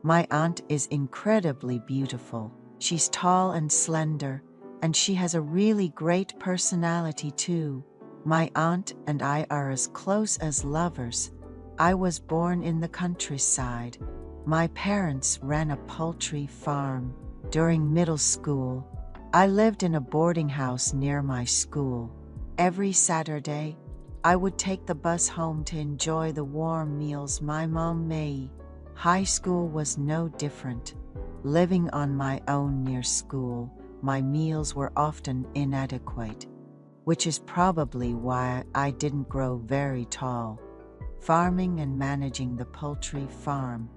My aunt is incredibly beautiful. She's tall and slender, and she has a really great personality too. My aunt and I are as close as lovers. I was born in the countryside. My parents ran a poultry farm. During middle school, I lived in a boarding house near my school. Every Saturday, I would take the bus home to enjoy the warm meals my mom made. High school was no different. Living on my own near school, my meals were often inadequate, which is probably why I didn't grow very tall. Farming and managing the poultry farm.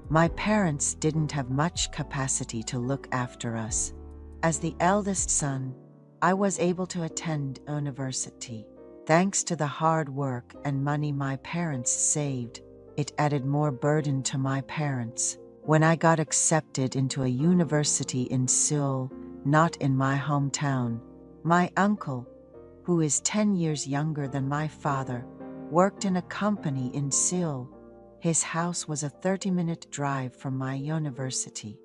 My parents didn't have much capacity to look after us. As the eldest son, I was able to attend university. Thanks to the hard work and money my parents saved, it added more burden to my parents. When I got accepted into a university in Seoul, not in my hometown, my uncle, who is 10 years younger than my father, worked in a company in Seoul. His house was a 30-minute drive from my university.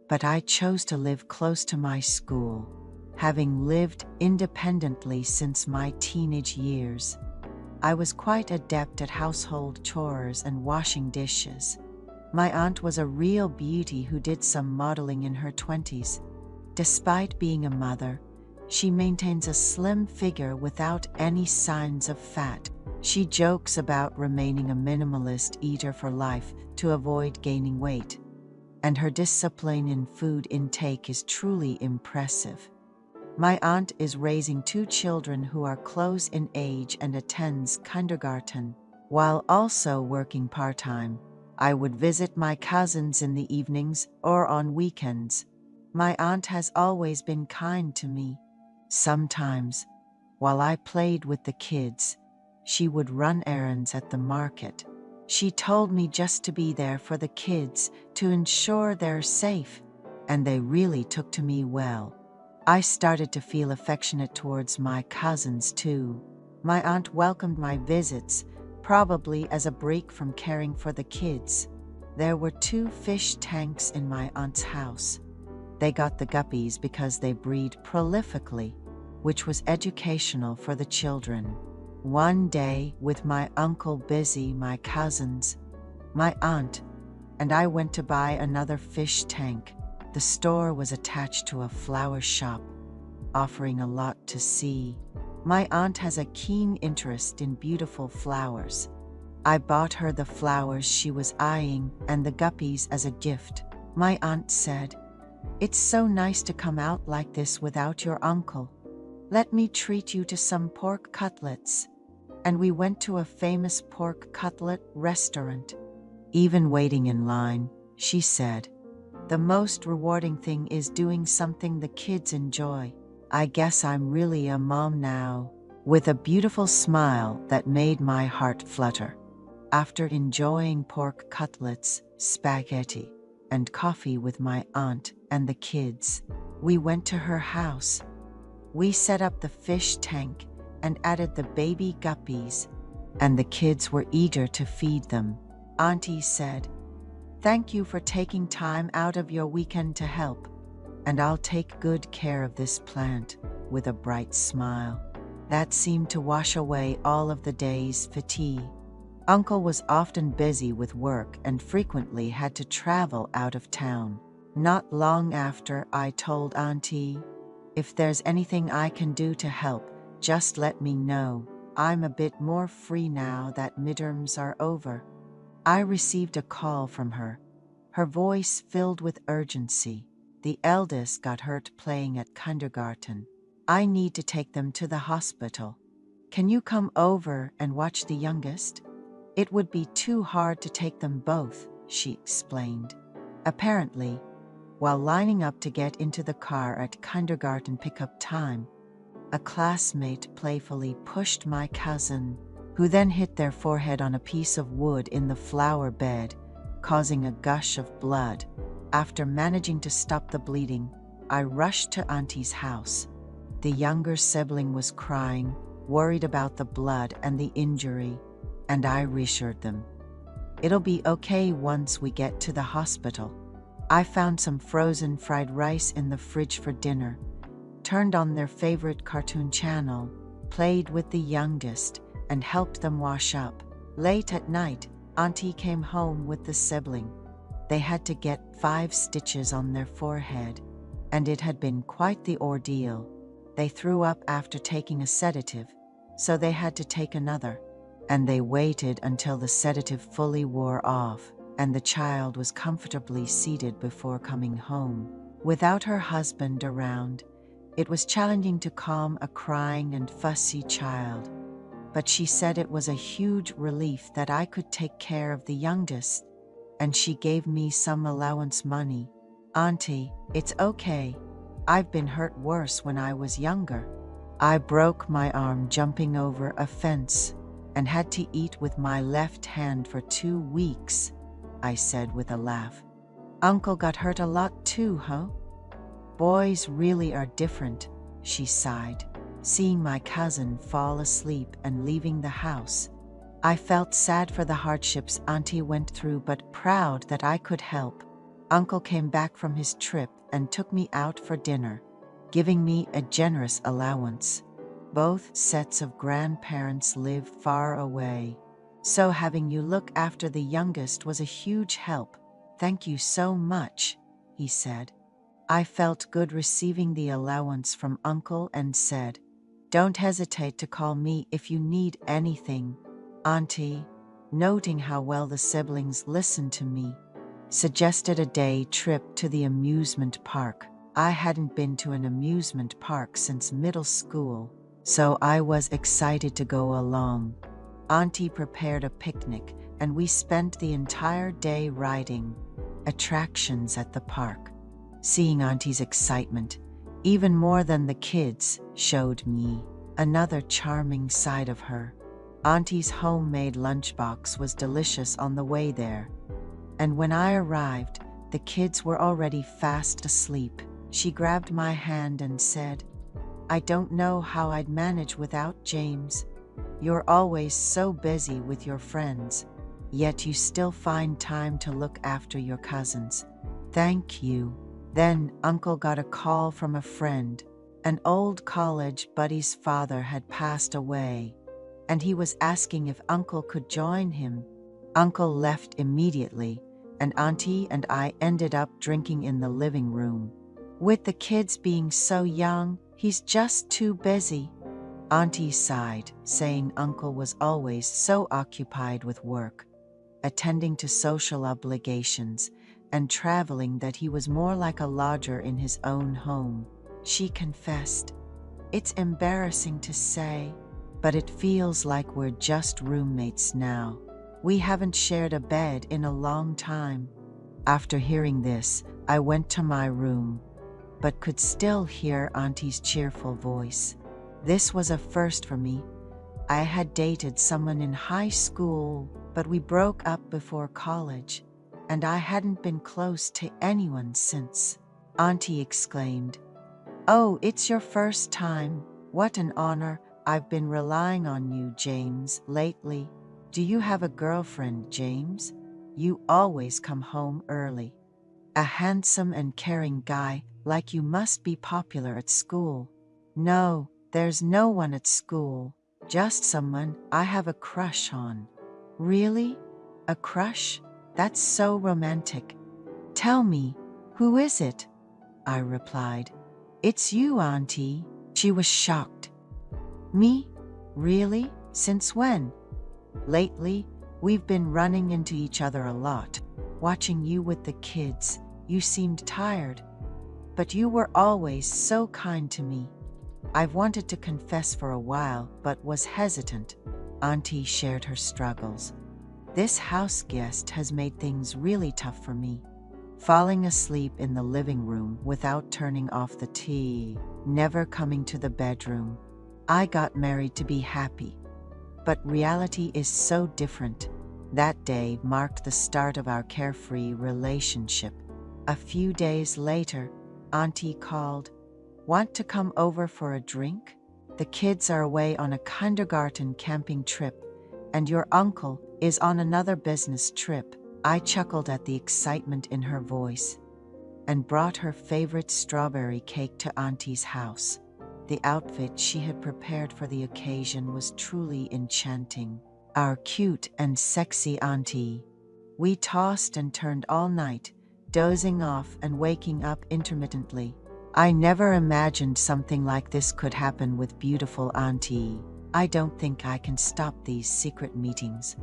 But I chose to live close to my school, having lived independently since my teenage years. I was quite adept at household chores and washing dishes. My aunt was a real beauty who did some modeling in her 20s. Despite being a mother, she maintains a slim figure without any signs of fat. She jokes about remaining a minimalist eater for life to avoid gaining weight, and her discipline in food intake is truly impressive. My aunt is raising 2 children who are close in age and attends kindergarten, while also working part-time. I would visit my cousins in the evenings or on weekends. My aunt has always been kind to me. Sometimes, while I played with the kids, she would run errands at the market. She told me just to be there for the kids to ensure they're safe, and they really took to me well. I started to feel affectionate towards my cousins too. My aunt welcomed my visits, probably as a break from caring for the kids. There were 2 fish tanks in my aunt's house. They got the guppies because they breed prolifically, which was educational for the children. One day, with my uncle busy, my cousins, my aunt, and I went to buy another fish tank. The store was attached to a flower shop, offering a lot to see. My aunt has a keen interest in beautiful flowers. I bought her the flowers she was eyeing and the guppies as a gift. My aunt said, "It's so nice to come out like this without your uncle. Let me treat you to some pork cutlets." And we went to a famous pork cutlet restaurant. Even waiting in line, she said, "The most rewarding thing is doing something the kids enjoy. I guess I'm really a mom now," with a beautiful smile that made my heart flutter. After enjoying pork cutlets, spaghetti, and coffee with my aunt and the kids, we went to her house. We set up the fish tank and added the baby guppies, and the kids were eager to feed them. Auntie said, "Thank you for taking time out of your weekend to help, and I'll take good care of this plant," with a bright smile. That seemed to wash away all of the day's fatigue. Uncle was often busy with work and frequently had to travel out of town. Not long after, I told Auntie, "If there's anything I can do to help, just let me know. I'm a bit more free now that midterms are over." I received a call from her, her voice filled with urgency. "The eldest got hurt playing at kindergarten. I need to take them to the hospital. Can you come over and watch the youngest? It would be too hard to take them both," she explained. Apparently, while lining up to get into the car at kindergarten pickup time, a classmate playfully pushed my cousin, who then hit their forehead on a piece of wood in the flower bed, causing a gush of blood. After managing to stop the bleeding, I rushed to Auntie's house. The younger sibling was crying, worried about the blood and the injury, and I reassured them. It'll be okay once we get to the hospital. I found some frozen fried rice in the fridge for dinner, turned on their favorite cartoon channel, played with the youngest, and helped them wash up. Late at night, Auntie came home with the sibling. They had to get 5 stitches on their forehead, and it had been quite the ordeal. They threw up after taking a sedative, so they had to take another, and they waited until the sedative fully wore off and the child was comfortably seated before coming home. Without her husband around, it was challenging to calm a crying and fussy child, but she said it was a huge relief that I could take care of the youngest, and she gave me some allowance money. Auntie, it's okay. I've been hurt worse when I was younger. I broke my arm jumping over a fence and had to eat with my left hand for 2 weeks, I said with a laugh. Uncle got hurt a lot too, huh? Boys really are different, she sighed. Seeing my cousin fall asleep and leaving the house, I felt sad for the hardships Auntie went through, but proud that I could help. Uncle came back from his trip and took me out for dinner, giving me a generous allowance. Both sets of grandparents live far away, so having you look after the youngest was a huge help. Thank you so much, he said. I felt good receiving the allowance from Uncle and said, "Don't hesitate to call me if you need anything." Auntie, noting how well the siblings listened to me, suggested a day trip to the amusement park. I hadn't been to an amusement park since middle school, so I was excited to go along. Auntie prepared a picnic, and we spent the entire day riding attractions at the park. Seeing Auntie's excitement, even more than the kids, showed me another charming side of her. Auntie's homemade lunchbox was delicious on the way there, and when I arrived, the kids were already fast asleep. She grabbed my hand and said, "I don't know how I'd manage without James. You're always so busy with your friends, yet you still find time to look after your cousins. Thank you." Then Uncle got a call from a friend. An old college buddy's father had passed away, and he was asking if Uncle could join him. Uncle left immediately, and Auntie and I ended up drinking in the living room. With the kids being so young, he's just too busy. Auntie sighed, saying Uncle was always so occupied with work, attending to social obligations, and traveling that he was more like a lodger in his own home. She confessed, "It's embarrassing to say, but it feels like we're just roommates now. We haven't shared a bed in a long time." After hearing this, I went to my room, but could still hear Auntie's cheerful voice. This was a first for me. I had dated someone in high school, but we broke up before college, and I hadn't been close to anyone since. Auntie exclaimed, "Oh, it's your first time. What an honor. I've been relying on you, James, lately. Do you have a girlfriend, James? You always come home early. A handsome and caring guy like you must be popular at school." "No, there's no one at school. Just someone I have a crush on." "Really? A crush? That's so romantic. Tell me, who is it?" I replied. "It's you, Auntie." She was shocked. "Me? Really? Since when?" "Lately, we've been running into each other a lot. Watching you with the kids, you seemed tired. But you were always so kind to me. I've wanted to confess for a while, but was hesitant." Auntie shared her struggles. "This house guest has made things really tough for me. Falling asleep in the living room without turning off the TV, never coming to the bedroom. I got married to be happy, but reality is so different." That day marked the start of our carefree relationship. A few days later, Auntie called, "Want to come over for a drink? The kids are away on a kindergarten camping trip, And your uncle is on another business trip. I chuckled at the excitement in her voice and brought her favorite strawberry cake to Auntie's house. The outfit she had prepared for the occasion was truly enchanting. Our cute and sexy auntie. We tossed and turned all night, dozing off and waking up intermittently. I never imagined something like this could happen with beautiful auntie. I don't think I can stop these secret meetings.